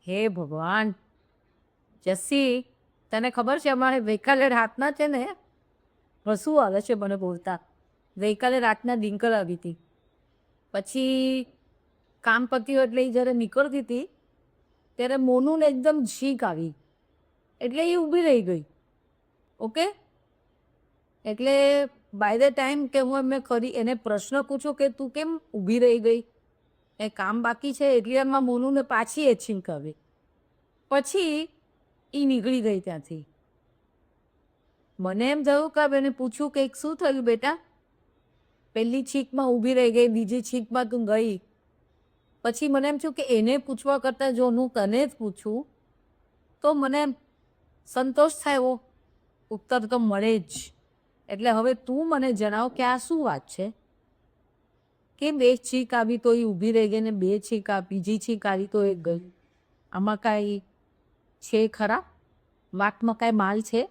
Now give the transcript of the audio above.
હે ભગવાન! જસ્સી, તને ખબર છે અમારે ગઈકાલે રાતના છે ને હસવું આવે છે મને બોલતા. ગઈકાલે રાતના ડિંકલ આવી હતી. પછી કામ પત્યું એટલે એ જ્યારે નીકળતી હતી ત્યારે મોનુને એકદમ છીંક આવી એટલે એ ઊભી રહી ગઈ. ઓકે, એટલે બાય ધ ટાઈમ કે હું એમને ખરી એને પ્રશ્ન પૂછું કે તું કેમ ઊભી રહી ગઈ, એ કામ બાકી છે એટલે એમાં મોનુને પાછી એ છીંક આવી. પછી એ નીકળી ગઈ ત્યાંથી. મને એમ થયું કે એને પૂછ્યું કે શું થયું બેટા, પહેલી છીંકમાં ઊભી રહી ગઈ, બીજી છીંકમાં તું ગઈ. પછી મને એમ થયું કે એને પૂછવા કરતાં જો હું તને જ પૂછું તો મને સંતોષ થાય એવો ઉત્તર તો મળે જ. એટલે હવે તું મને જણાવ કે આ શું વાત છે કે બે છીંક આવી તો એ ઊભી રહી ગઈ ને બે છીંક બીજી છીંક આવી તો એ ગઈ. આમાં કાંઈ છે ખરા? વાતમાં કાંઈ માલ છે?